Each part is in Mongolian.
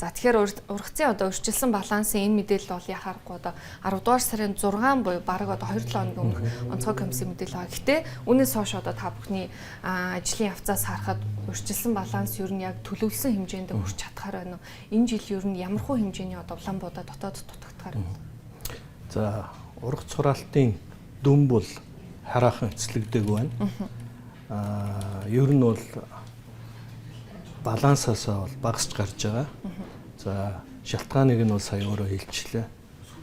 За тэгэхээр ургацын одоо өрчлсөн балансын энэ мэдээлэл бол яхаарахгүй одоо 10 дугаар сарын 6 буюу бараг одоо 2-7 хоногийн өмнөх онцгой комиссийн мэдээлэл байгаа. Гэхдээ үүнээс хойш одоо та бүхний ажлын явцаас харахад өрчлсөн баланс ер нь яг төлөвлөсөн хэмжээнд хүрч чадхаар байна уу? Энэ жил ер нь ямархуу хэмжээний одоо Улаанбуудаа дотоод дутагдахаар байна. За ургац хураалтын дүн бол хараахан эцэлэгдээгүй байна. Ер нь бол балансаасаа бол багасч гарч байгаа. За шалтгааныг нь бол сая өөрөө хэлчихлээ.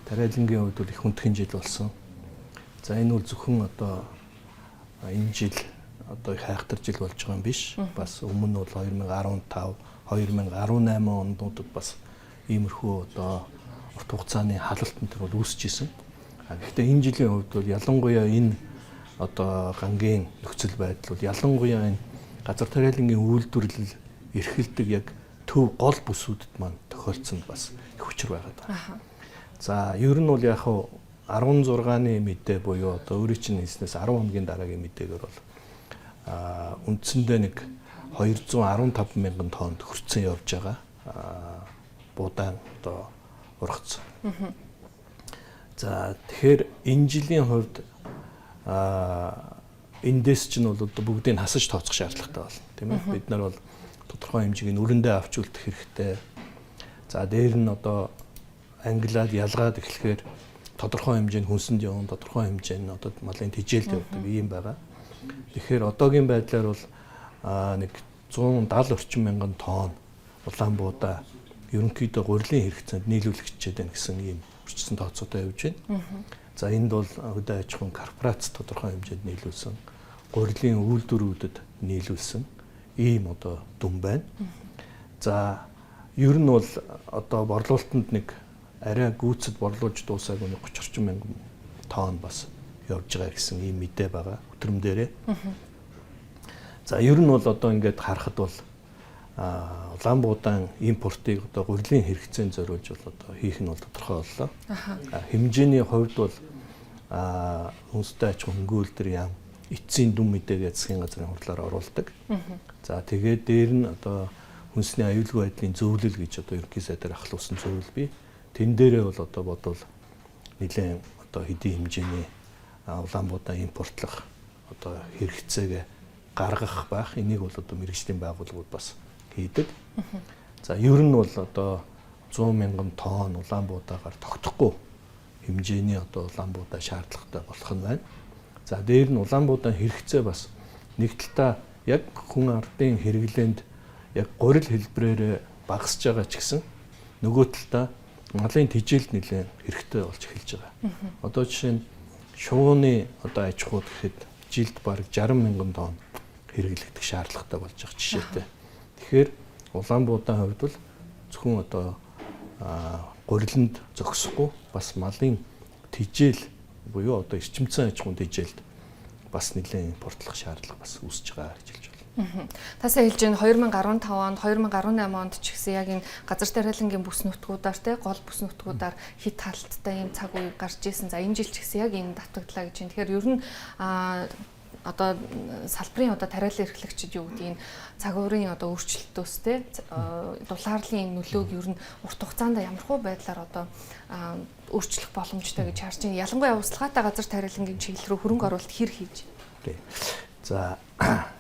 Тариалангийн хувьд бол их хүндхэн жил болсон. За энэ бол зөвхөн одоо энэ жил одоо их хайхтар жил болж байгаа юм биш. Бас өмнө бол 2015, 2018 ондуудад бас иймэрхүү одоо урт хугацааны халалт энэ бол үүсэж исэн. Гэхдээ энэ жилийн хувьд бол ялангуяа энэ одоо гангийн нөхцөл байдал бол ялангуяа энэ газар тариалангийн үйлдвэрлэл эрхэлдэг яг төв гол бүсүүдэд маань тохиолдсон бас их хүчээр байгаа. За ер нь бол яг 16-ны мэдээ буюу одоо өөрийн чинь хэлснээс 10 хоногийн дараагийн мэдээгээр бол үндсэндээ нэг 215 мянган тоннд хүрсэн явж байгаа. Буудаан одоо ургац. За тэгэхээр энэ жилийн хувьд эндээс чинь бол одоо бүгдийг хасаж тооцох шаардлагатай болно, тийм ээ. Бид нар бол тодорхой хэмжээг нь өрөндөө авч үлдэх хэрэгтэй. За дээр нь одоо англиад ялгаад эхлэхээр тодорхой хэмжээнд хүнсэнд явна, тодорхой хэмжээнд одоо малын тижээлд явдаг ийм байгаа. Тэгэхээр одоогийн байдлаар бол нэг 170 орчим мянган тонн Улаанбуудаа ерөнхийдөө гурилын хэрэгцээнд нийлүүлэх хичээд байна гэсэн ийм өрчсөн тооцоотой явж байна. За энд бол хөдөө аж ахуйн корпорац тодорхой хэмжээнд нийлүүлсэн, гурилын үйлдвэрүүдэд нийлүүлсэн ийм одоо дүн байна. За ер нь бол одоо борлуулалтанд нэг арай гүйцэд борлуулж дуусаагүй 30 орчим мянган тонн бас явж байгаа гэсэн ийм мэдээ байгаа хөтөрм дээрээ. За ер нь бол одоо ингээд харахад бол Улаанбуудаан импортыг одоо гурилын хэрэгцээнд зориулж бол одоо хийх нь бол тодорхой боллоо. Хэмжээний хувьд бол хүнстэй аж ахуйн хөнгөлөлтөр яам эцсийн дүн мэдээгээ засгийн газрын хурлаар оруулдаг. За тэгээд дээр нь одоо хүнсний аюулгүй байдлын зөвлөл гэж одоо ерөнхий сайдаар ахлуулсан зөвлөл бий. Тэн дээрээ бол одоо бодвол нэлээд одоо хэдийн хэмжээний Улаанбуудаан импортлох одоо хэрэгцээгээ гаргах байх. Энийг бол одоо мэргэжлийн байгууллагууд бас хийдэг. За ер нь бол одоо 100 мянган тонн Улаанбуудаагаар тогтохгүй хэмжээний одоо Улаанбуудаа шаардлагатай болох нь байна. За дээр нь Улаанбуудаан хэрэгцээ бас нэг талдаа яг хүн ардын хэрэглээнд яг гурил хэлбэрээр багасж байгаа ч гэсэн нөгөө талдаа малын тижээлд нэлээд хэрэгтэй болж эхэлж байгаа. Одоо жишээ нь шувууны одоо аж ахуйд гэхэд жилд бараг 60 мянган тонн хэрэглэгдэх шаардлагатай болж байгаа жишээтэй. Тэгэхээр Улаанбуудаан хувьд бол зөвхөн одоо гуриланд зогсохгүй бас малын тижээл буюу одоо эрчимцэн аж ахуйн тижээлд бас нэлээд импортлох шаардлага бас үүсэж байгаа гэж хэлж байна. Тасаа хэлж байна 2015 онд 2018 онд ч гэсэн яг энэ газар тариалангийн бүс нутгуудаар те гол бүс нутгуудаар хит халттай ийм цаг үе гарч ирсэн. За энэ жил ч гэсэн яг энэ давтагдлаа гэж байна. Тэгэхээр ер нь одоо салбарын одоо тариалан эрхлэгчид юу гэдэг энэ цагуурийн одоо өөрчлөлтөөс те дулаарлын нөлөөг ер нь урт хугацаанд ямархуу байдлаар одоо өөрчлөх боломжтой гэж харж байна. Ялангуяа услахаатай газар тариалангийн чиглэл рүү хөрөнгө оруулалт хэр хийж байна. За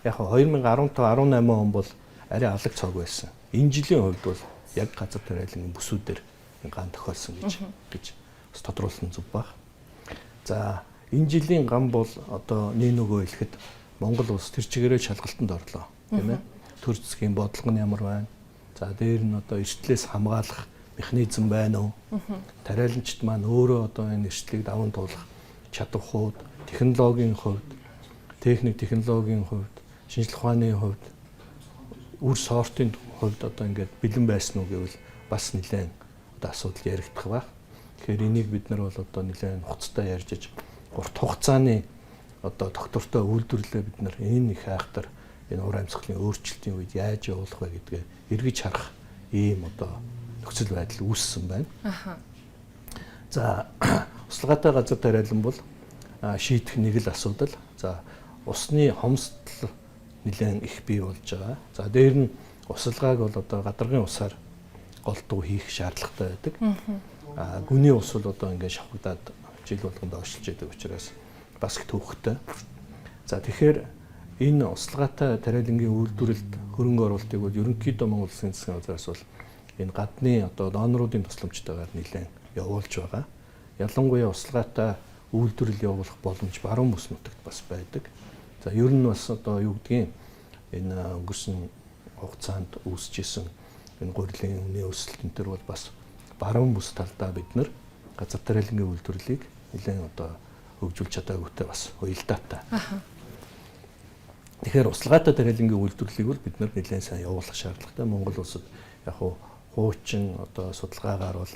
яг 2015-18 он бол арай алаг цог байсан. Энэ жилийн хувьд бол яг газар тариалангийн бүсүүдээр ган тохиолсон гэж бас тодруулсан зүг баг. За энэ жилийн гам бол одоо нэг нөгөө хэлэхэд Монгол улс тэр чигээрээ шалгалтанд орлоо, тийм ээ. Төр засгийн бодлого нь ямар байна? За дээр нь одоо эрсдлээс хамгаалах механизм байна уу? Тариаланчид маань өөрөө одоо энэ эрсдлийг даван туулах чадварууд, технологийн хувьд, техник технологийн хувьд, шинжилгээ ухааны хувьд, үр сортын хувьд одоо ингээд бэлэн байсан уу гэвэл бас нэлээд одоо асуудал яригдах байх. Тэгэхээр энийг бид нар бол одоо нэлээд хугацаатай ярьж иж урт хугацааны одоо доктортой үйлдвэрлэлээ бид нар энэ их айхтар энэ уур амьсгалын өөрчлөлтийн үед яаж явуулах вэ гэдгээ эргэж харах ийм одоо нөхцөл байдал үүссэн байна. За услагаатай газар тариалан бол шийдэх нэг л асуудал. За усны хомсдол нэлээд их бий болж байгаа. За дээр нь усалгааг бол одоо гадаргын усаар голдуу хийх шаардлагатай байдаг. Гүний ус бол одоо ингээд шавхагдаад жил болгонд оршилж байдаг учраас бас их төвхтэй. За тэгэхээр энэ услгаатай тариалангийн үйлдвэрлэлд хөрөнгө оруулалтыг бол ерөнхийдөө Монгол Улсын засгийн газраас бол энэ гадны одоо доноруудын тусламжтайгаар нэлээд явуулж байгаа. Ялангуяа услгаатай үйлдвэрлэл явуулах боломж баруун бүс нутагт бас байдаг. За ер нь бас одоо юу гэдгийг энэ өнгөрсөн хугацаанд үүсчихсэн энэ гурилын үнийн өсөлт энэ төр бол бас баруун бүс талдаа бид нар газар тариалангийн үйлдвэрлэлийг нэлээд одоо хөгжүүлж чадаагүйтэй бас уялдаатай. Тэгэхээр услгаатай тариалангийн үйлдвэрлэлийг бол бид нар нэлээд сайн явуулах шаардлагатай. Монгол улсад яг хуучин одоо судалгаагаар бол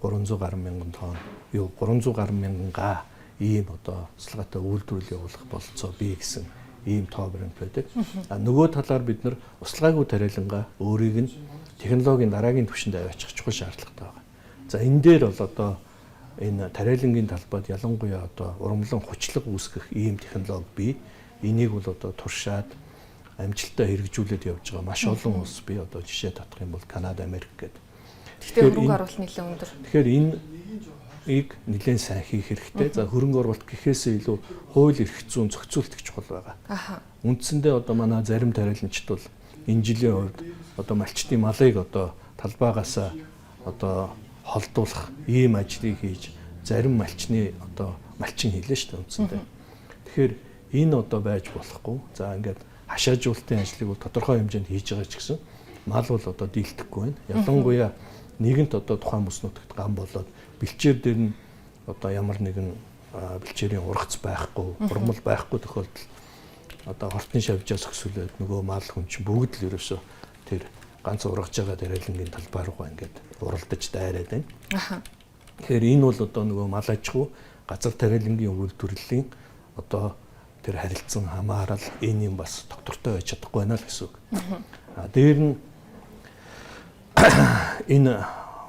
300 гаруй мянган тонн 300 гаруй мянган га ийм одоо услгаатай үйлдвэрлэл явуулах бололцоо бий гэсэн ийм тоо баримт байдаг. Нөгөө талаар бид нар услгаагүй тариалангаа өөрийг нь технологийн дараагийн түвшинд аваачих чухал шаардлагатай байна. За энэ дээр бол одоо энэ тариалангийн талбайд ялангуяа одоо урамлан хүчлэг үүсгэх ийм технологи бий. Энийг бол одоо туршаад амжилттай хэрэгжүүлээд явж байгаа маш олон улс бий. Одоо жишээ татах юм бол Канада, Америк гэдэг. Тэгэхээр хөрөнгө оруулалт нэлээд өндөр. Тэгэхээр энийг нэлээд сайн хийх хэрэгтэй. За хөрөнгө оруулалт гэхээсээ илүү хууль эрх зүйн зохицуулт их чухал байгаа. Үндсэндээ одоо манай зарим тариаланчид бол энэ жилийн хувьд одоо малчтын малыг одоо талбайгаас одоо холдуулах ийм ажлыг хийж зарим малчны одоо малчин хийлээ шүү дээ үндсэндээ. Тэгэхээр энэ одоо байж болохгүй. За ингээд хашаажуулалтын ажлыг бол тодорхой хэмжээнд хийж байгаа ч гэсэн мал бол одоо дийлдэхгүй байна. Ялангуяа нэгэнт одоо тухайн бүс нутагт гам болоод бэлчээр дээр нь одоо ямар нэгэн бэлчээрийн ургац байхгүй, ургамал байхгүй тохиолдолд одоо хортны шавжаас өсвөлээд нөгөө мал хүн чинь бүгд л ерөөсөө тэр ганц ургаж байгаа тариалангийн талбай руугаа ингээд уралдаж дайраад байна. Тэгэхээр энэ бол одоо нөгөө мал аж ахуй газар тариалангийн үйлдвэрлэлийн одоо тэр харилцан хамаарал энэ юм бас доктортой байж чадахгүй байна л гэсэн үг. Дээр нь энэ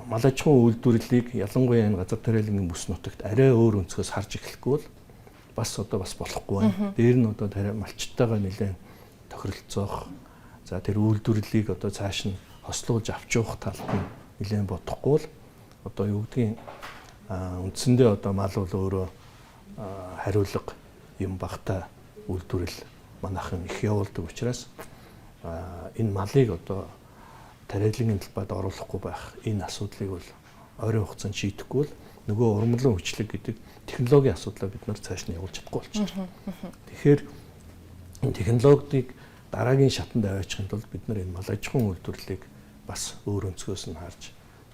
мал аж ахуйн үйлдвэрлэлийг ялангуяа энэ газар тариалангийн бүс нутагт арай өөр өнцгөөс харж эхлэхгүй бол бас болохгүй байна. Дээр нь одоо малчтайгаа нэлээд тохиролцоох. За тэр үйлдвэрлэлийг одоо цааш нь хослуулж авч явах талд нь нэлээд бодохгүй л одоо юу гэдгийг үндсэндээ одоо мал бол өөрөө хариулга юм багтаа үйлдвэрлэл манайхан их явуулдаг учраас энэ малыг одоо тариалангийн талбайд оруулахгүй байх энэ асуудлыг бол ойрын хугацаанд шийдэхгүй л нөгөө урмлан хүчлэг гэдэг технологийн асуудлаа бид нар цааш нь явуулж чадахгүй болчихно. Тэгэхээр технологиг дараагийн шатанд аваачихын тулд бид нар энэ мал аж ахуйн үйлдвэрлэлийг бас өөр өнцгөөс нь харж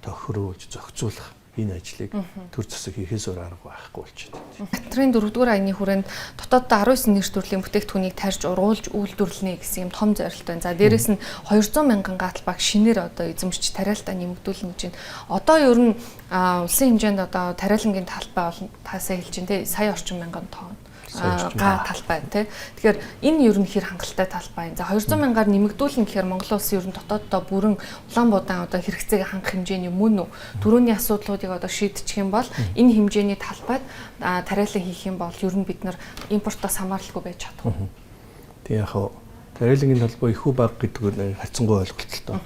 тохируулж зохицуулах энэ ажлыг төр засаг хийхээс өөр арга байхгүй болчиход. Катрын 4-р аяны хүрээнд дотооддоо 19 нэр төрлийн бүтээгдэхүүнийг тарьж ургуулж үйлдвэрлэнэ гэсэн юм том зорилт байна. За дээрэс нь 200 мянган га талбайг шинээр одоо эзэмшиж тариалтаа нэмэгдүүлнэ гэж байна. Одоо ер нь улсын хэмжээнд одоо тариалангийн талбай бол таасаа хэлж байна те сая орчим мянган тонн га талбай тий. Тэгэхээр энэ ер нь хэр хангалттай талбай. За 200 мянгаар нэмэгдүүлнэ гэхээр Монгол улс ер нь дотооддоо бүрэн Улаанбаатар одоо хэрэгцээг хангах хэмжээний мөн үү? Төрөний асуудлуудыг одоо шийдчих юм бол энэ хэмжээний талбайд тариалан хийх юм бол ер нь бид нар импортоос хамааралгүй байж чадах уу? Тэг яг хаа тариалангийн талбай их үү бага гэдэг нь харьцангуй ойлголттой.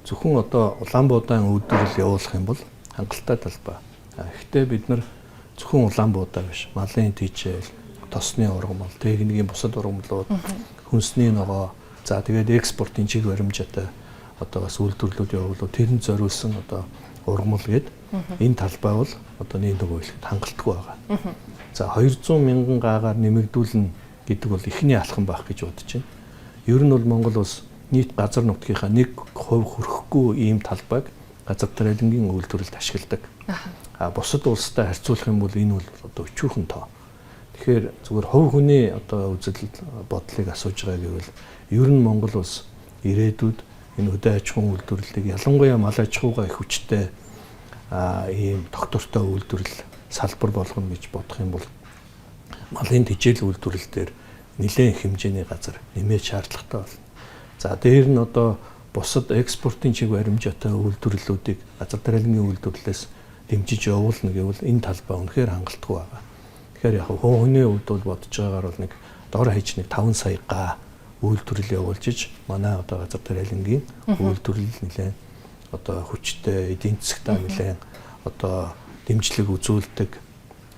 Зөвхөн одоо Улаанбаатар үйлдвэрлэл явуулах юм бол хангалттай талбай. Гэхдээ бид нар зөвхөн Улаанбаатар биш, малын тийчэл, тосны ургамал, техникийн бусад ургамлууд, хүнсний ногоо, за тэгээд экспортын чиг баримжаатай одоо бас үйлдвэрлэлүүд явуулах тэрэнд зориулсан одоо ургамал гээд энэ талбай бол одоо нэг үйлчлэгт хангалтгүй байгаа. За 200 мянган гагаар нэмэгдүүлнэ гэдэг бол ихний алхам байх гэж бодож байна. Ер нь бол Монгол улс нийт газар нутгийнхаа 1% хүрэхгүй ийм талбайг газар тариалангийн үйлдвэрлэлд ашигладаг. Бусад улстай харьцуулах юм бол энэ бол одоо өчүүхэн тоо. Тэгэхээр зүгээр хувь хүний одоо үзэл бодлыг асууж байгаа гэвэл ер нь Монгол улс ирээдүйд энэ хөдөө аж ахуйн үйлдвэрлэлийг ялангуяа мал аж ахуйгаа их хүчтэй ийм доктортой үйлдвэрлэл салбар болгоно гэж бодох юм бол малын тэжээл үйлдвэрлэл дээр нэлээд хэмжээний газар нэмээд шаардлагатай болно. За дээр нь одоо бусад экспортын чиг баримжаатай үйлдвэрлэлүүдийг газар тариалангийн үйлдвэрлэлээс дэмжиж явуулна гэвэл энэ талбай үнэхээр хангалтгүй байгаа. Тэгэхээр яг хүний хувьд бол бодож байгаагаар бол нэг дор хаяж нэг 5 сая га үйлдвэрлэл явуулж иж манай одоо газар тариалангийн үйлдвэрлэл нэлээд одоо хүчтэй эдийн засгтаа нэлээд одоо дэмжлэг үзүүлдэг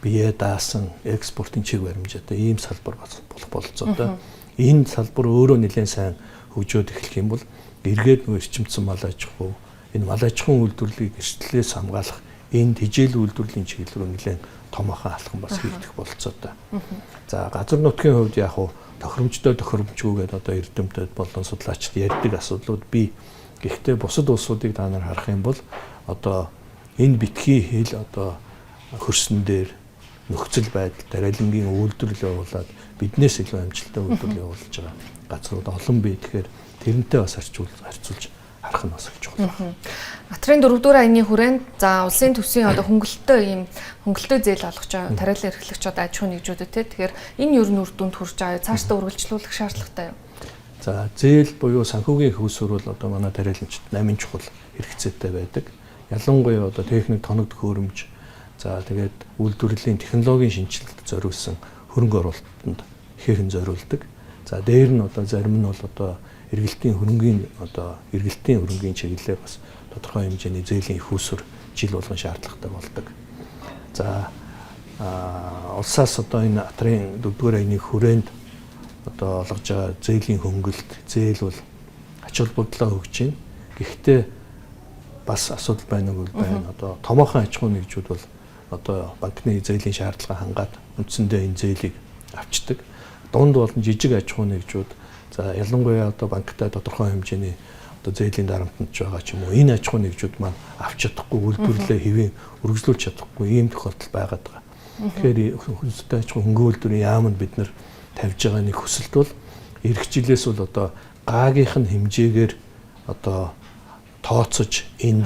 бие даасан экспортын чиг баримжаатай ийм салбар болох бололцоотой. Энэ салбар өөрөө нэлээд сайн хөгжөөд эхлэх юм бол эргээд нөө эрчимцэн мал аж ахуй энэ мал аж ахуйн үйлдвэрлэлийг эрсдлээс хамгаалах энэ тижэл үйлдвэрлэлийн чиглэл рүү нэлээд томоохон алхам бас хийгдэх бололцоотой. За газар нутгийн хувьд яг хуу тохиромжгүйгээд одоо эрдэмтэд болон судлаачид ярьдаг асуудлууд бий. Гэхдээ бусад улсуудыг та нар харах юм бол одоо энэ битгий хэл одоо хөрсөн дээр нөхцөл байдал тариалангийн үйлдвэрлэл явуулаад биднээс илүү амжилттай үйлдвэрлэл явуулж байгаа газрууд олон бий. Тэгэхээр тэрнтэй бас харьцуулж харах нь бас их чухал байна. Материйн 4-р аяны хүрээнд за улсын төсвийн одоо хөнгөлөлтөө зээл олгож байгаа тариалан эрхлэгч одоо аж ахуйн нэгжүүдэд тэгэхээр энэ ер нь үр дүнд хүрч байгаа цаашдаа үргэлжлүүлэх шаардлагатай юу? За зээл буюу санхүүгийн хөөсөр бол одоо манай тариаламжид 8 чухал хэрэгцээтэй байдаг. Ялангуяа одоо техник тоног төхөөрөмж за тэгээд үйлдвэрлэлийн технологийн шинжилэлд зориулсан хөрөнгө оруулалтанд ихэхэн зориулдаг. За дээр нь одоо зарим нь бол одоо эргэлтийн хөрөнгийн чиглэлээр бас тодорхой хэмжээний зээлийн их усүр жил болгон шаардлагатай болдог. За улсаас одоо энэ Атрын 4-р аяны хүрээнд одоо олгож байгаа зээлийн хөнгөлөлт зээл бол ач холбогдлоо хөгж байна. Гэхдээ бас асуудал байна уу байна. Одоо томоохон аж ахуйн нэгжүүд бол одоо банкны зээлийн шаардлага хангаад үндсэндээ энэ зээлийг авчдаг. Дунд болон жижиг аж ахуйн нэгжүүд за ялангуяа одоо банктай тодорхой хэмжээний одоо зээлийн дарамтнаж байгаа ч юм уу энэ аж ахуйн нэгжүүд маань авч чадахгүй үйлдвэрлэлээ хэвийн үргэлжлүүлж чадахгүй ийм тохиолдол байгаад байгаа. Тэгэхээр хүнстэй аж ахуйн хөнгөн үйлдвэрийн яамд бид нар тавьж байгаа нэг хүсэлт бол эх жилээс бол одоо гаагийнх нь хэмжээгээр одоо тооцож энэ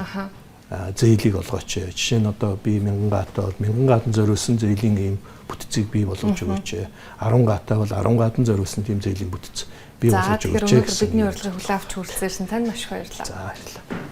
зээлийг олгооч. Жишээ нь одоо би 1000 гаатай бол 1000 гаатан зориулсан зээлийн ийм бүтцийг бий болгож өгөөч. 10 гаатай бол 10 гаатан зориулсан тийм зээлийн бүтц бий болгож өгөөч. За тэгэхээр бидний урилгыг хүлээн авч хүрэлцээрсэн танд маш их баярлалаа. За баярлалаа.